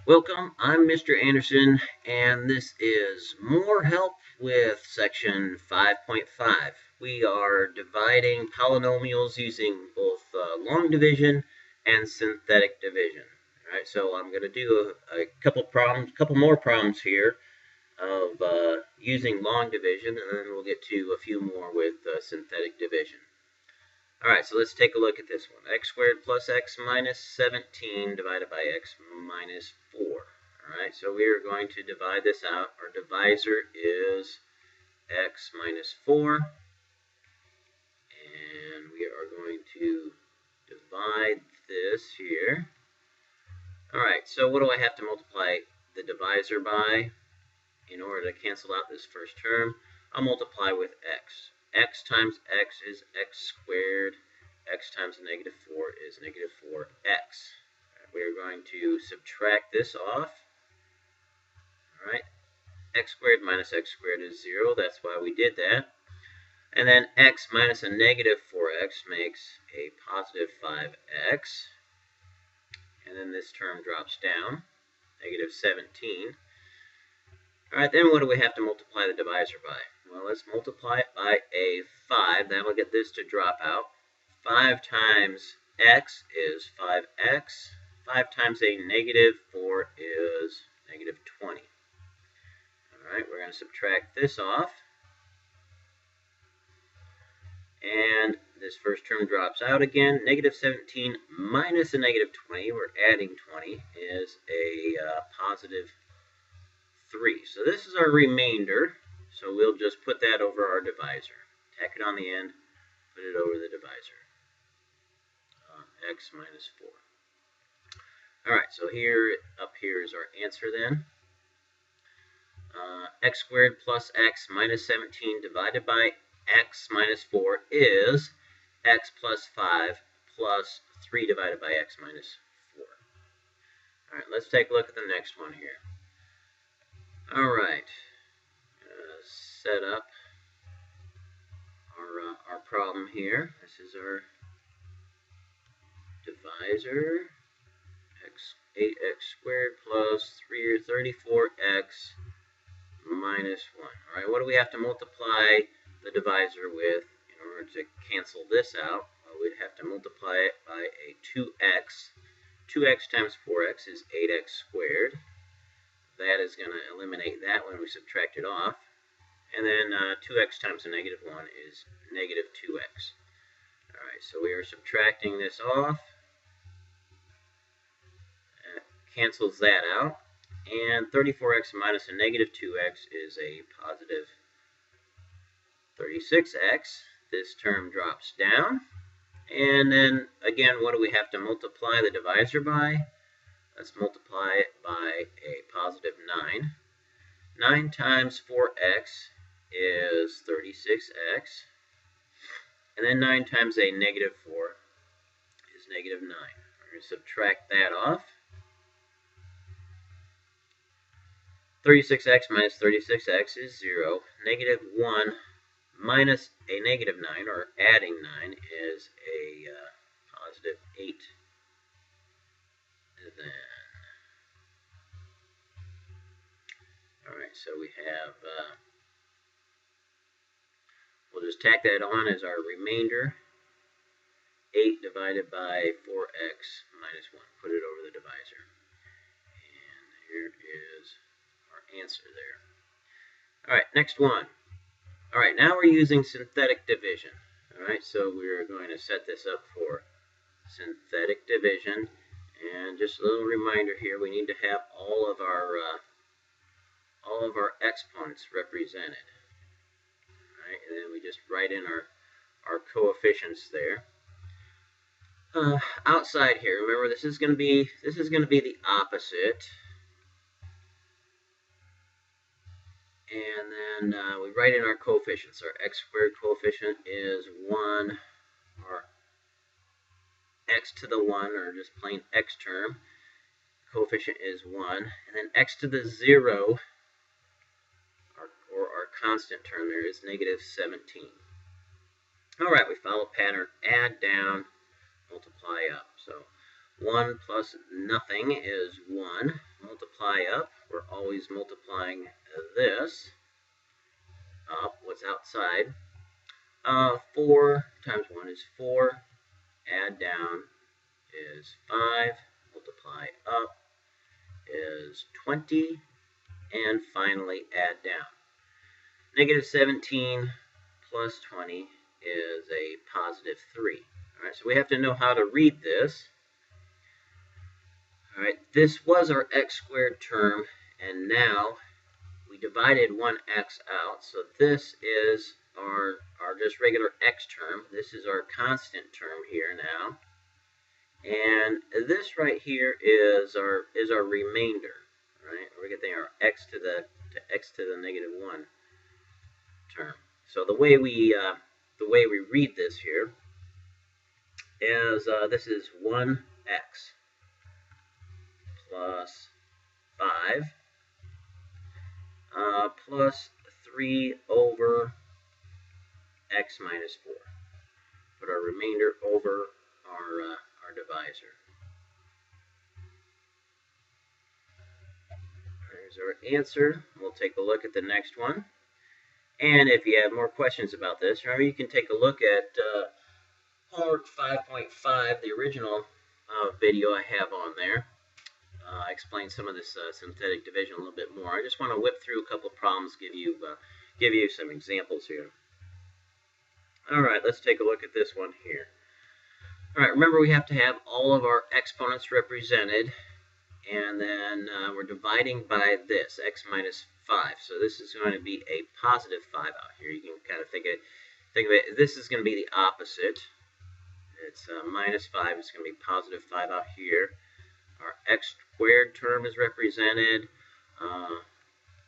Welcome, I'm Mr. Anderson, and this is more help with section 5.5. We are dividing polynomials using both long division and synthetic division. All right, so I'm going to do a couple more problems here of using long division, and then we'll get to a few more with synthetic division. All right, so let's take a look at this one. X squared plus x minus 17 divided by x minus 4. All right, so we are going to divide this out. Our divisor is x minus 4. And we are going to divide this here. All right, so what do I have to multiply the divisor by in order to cancel out this first term? I'll multiply with x. X times x is x squared. X times negative 4 is negative 4x. We're going to subtract this off. All right, x squared minus x squared is 0. That's why we did that. And then x minus a negative 4x makes a positive 5x. And then this term drops down, negative 17. All right, then what do we have to multiply the divisor by? Well, let's multiply it by a 5. That'll get this to drop out. 5 times x is 5x. 5 times a negative 4 is negative 20. All right, we're going to subtract this off. And this first term drops out again. Negative 17 minus a negative 20, we're adding 20, is a positive 3. So this is our remainder. So we'll just put that over our divisor. Tack it on the end, put it over the divisor. X minus 4. All right, so up here is our answer then. X squared plus x minus 17 divided by x minus 4 is x plus 5 plus 3 divided by x minus 4. All right, let's take a look at the next one here. All right, set up our problem here. This is our divisor, 8x squared plus 34x minus 1. All right, what do we have to multiply the divisor with in order to cancel this out? Well, we'd have to multiply it by a 2x. 2x times 4x is 8x squared. That is going to eliminate that when we subtract it off. And then 2x times a negative 1 is negative 2x. All right, so we are subtracting this off. Cancels that out. And 34x minus a negative 2x is a positive 36x. This term drops down. And then, again, what do we have to multiply the divisor by? Let's multiply it by a positive 9. 9 times 4x is 36x. And then 9 times a negative 4 is negative 9. We're going to subtract that off. 36x minus 36x is 0. Negative 1 minus a negative 9, or adding 9, is a positive 8. And then, all right, so we have, we'll just tack that on as our remainder. 8 divided by 4x minus 1. Put it over the divisor. And here is our answer there. All right, next one. All right, now we're using synthetic division. All right, so we're going to set this up for synthetic division. And just a little reminder here, we need to have all of our exponents represented. All right, and then we just write in our coefficients there. Outside here, remember this is going to be the opposite. And then we write in our coefficients. Our x squared coefficient is 1. Our x to the 1, or just plain x term, coefficient is 1. And then x to the 0, or our constant term there, is negative 17. All right, we follow pattern, add down, multiply up. So 1 plus nothing is 1. Multiply multiply up. We're always multiplying this up, what's outside. 4 times 1 is 4. Add down is 5. Multiply up is 20. And finally, add down. Negative 17 plus 20 is a positive 3. All right, so we have to know how to read this. All right, this was our x squared term, and now we divided one x out. So this is our just regular x term. This is our constant term here now. And this right here is our remainder, right? We're getting our x to the negative 1 term. So the way we read this here is this is 1x plus 5 plus 3 over x minus 4. Put our remainder over our divisor. There's our answer. We'll take a look at the next one. And if you have more questions about this, remember you can take a look at homework 5.5, the original video I have on there. I explained some of this synthetic division a little bit more. I just want to whip through a couple of problems, give you some examples here. All right, let's take a look at this one here. All right, remember we have to have all of our exponents represented, and then we're dividing by this, x minus 5. So this is going to be a positive 5 out here. You can kind of think of it. This is going to be the opposite. It's minus 5. It's going to be positive 5 out here. Our x squared term is represented.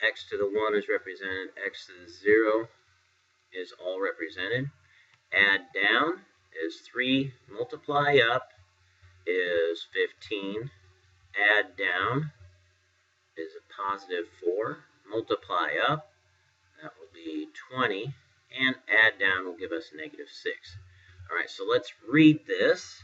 X to the 1 is represented. X to the 0 is all represented. Add down is 3. Multiply up is 15. Add down is a positive 4. Multiply up, that will be 20. And add down will give us negative 6. All right, so let's read this.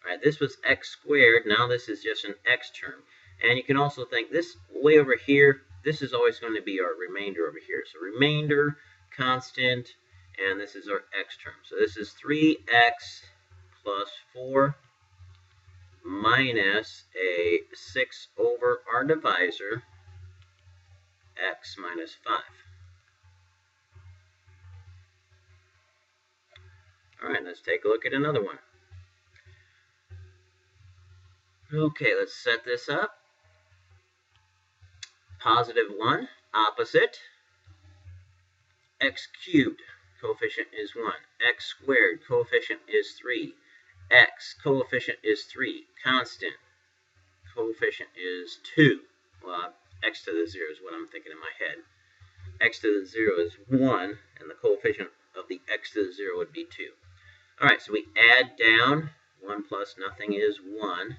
All right, this was x squared. Now this is just an x term. And you can also think this way over here, this is always going to be our remainder over here. So remainder, constant, and this is our x term. So this is 3x plus 4 minus a 6 over our divisor, x minus 5. All right, let's take a look at another one. Okay, let's set this up. Positive 1, opposite. X cubed, coefficient is 1. X squared, coefficient is 3. X, coefficient is 3. Constant, coefficient is 2. Well, x to the 0 is what I'm thinking in my head. X to the 0 is 1, and the coefficient of the x to the 0 would be 2. All right, so we add down. 1 plus nothing is 1.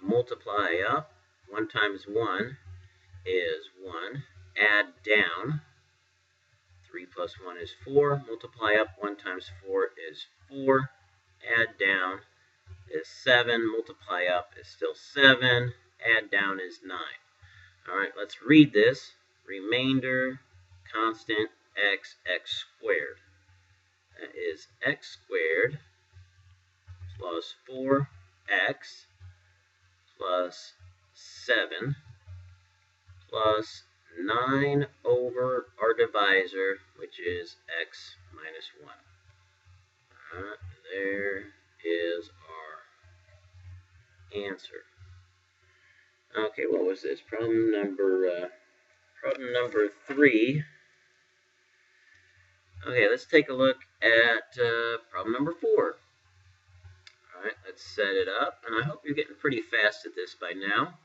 Multiply up. 1 times 1 is 1. Add down. 3 plus 1 is 4. Multiply up. 1 times 4 is 4. Add down is 7. Multiply up is still 7. Add down is 9. All right, let's read this. Remainder, constant, x squared. That is x squared plus 4x plus 7 plus 9 over our divisor, which is x minus 1. All right, there is our answer. Okay, what was this? Problem number 3. Okay, let's take a look at problem number 4. All right, let's set it up, and I hope you're getting pretty fast at this by now.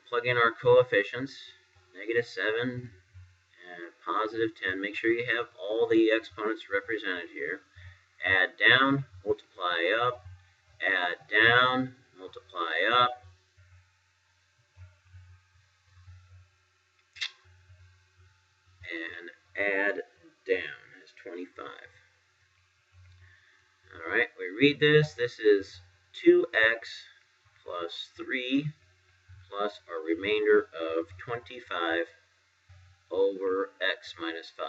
Plug in our coefficients, negative 7 and positive 10. Make sure you have all the exponents represented here. Add down, multiply up, add down, multiply up, and add down is 25. All right, we read this. This is 2x plus 3 plus our remainder of 25 over x minus 5.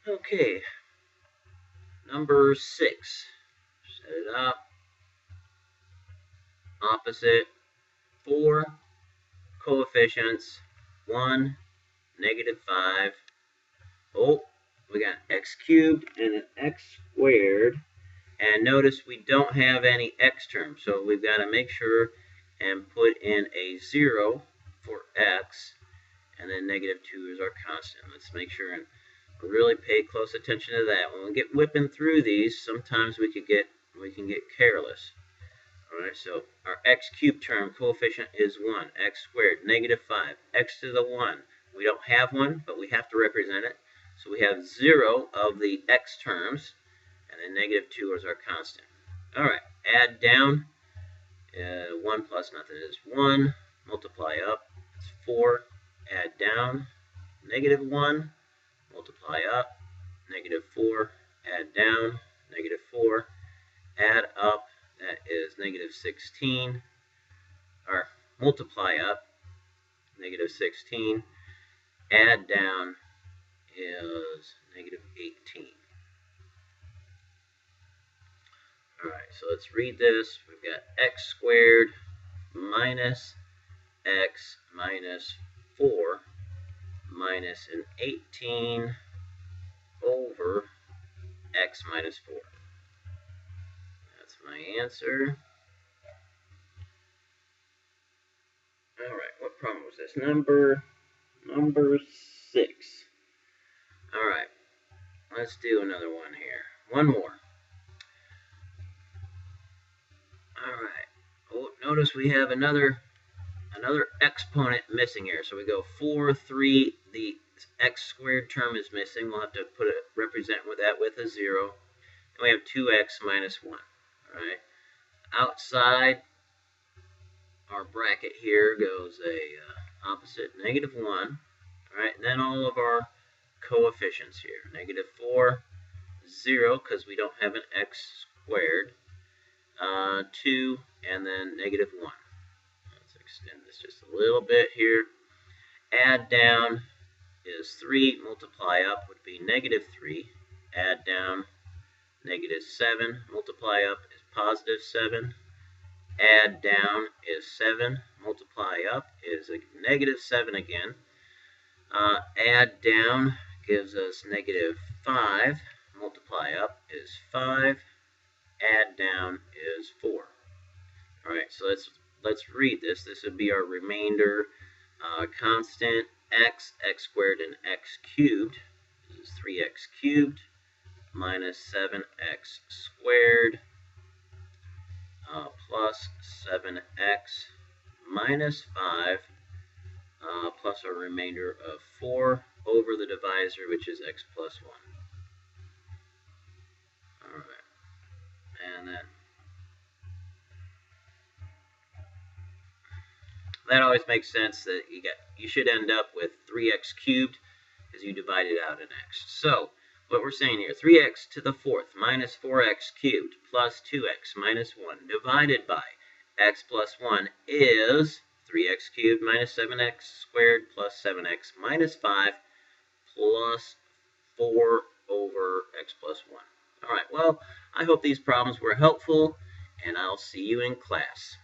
Okay, number 6. Set it up. Opposite. 4 coefficients. 1, negative 5. Oh, we got x cubed and an x squared. And notice we don't have any x terms, so we've got to make sure and put in a 0 for x, and then negative 2 is our constant. Let's make sure and really pay close attention to that. When we get whipping through these, sometimes we can get careless. All right, so our x cubed term coefficient is 1, x squared, negative 5, x to the 1. We don't have one, but we have to represent it. So we have 0 of the x terms, and then negative 2 is our constant. All right, add down. 1 plus nothing is 1. Multiply up, it's 4. Add down, negative 1. Multiply up, negative 4. Add down, negative 4. Add up, that is negative 16. Or multiply up, negative 16. Add down is negative 18. All right, so let's read this. We've got x squared minus x minus 4 minus an 18 over x minus 4. That's my answer. All right, what problem was this? Number 6. All right, let's do another one here. One more. All right. Oh, notice we have another exponent missing here. So we go 4, 3. The x squared term is missing. We'll have to represent that with a 0. And we have 2x minus 1. All right. Outside our bracket here goes a opposite, negative 1. All right. And then all of our coefficients here. Negative 4, 0, because we don't have an x squared. 2, and then negative 1. Let's extend this just a little bit here. Add down is 3. Multiply up would be negative 3. Add down, negative 7. Multiply up is positive 7. Add down is 7. Multiply up is a negative 7 again. Add down gives us negative 5. Multiply up is 5. Add down is 4. All right, so let's read this. This would be our remainder constant x squared, and x cubed. This is 3x cubed minus 7x squared plus 7x minus 5 plus our remainder of 4 over the divisor, which is x plus 1. All right. And then that always makes sense that you should end up with 3x cubed because you divide it out in x. So what we're saying here, 3x to the 4th minus 4x cubed plus 2x minus 1 divided by x plus 1 is 3x cubed minus 7x squared plus 7x minus 5 plus 4 over x plus 1. All right, well, I hope these problems were helpful, and I'll see you in class.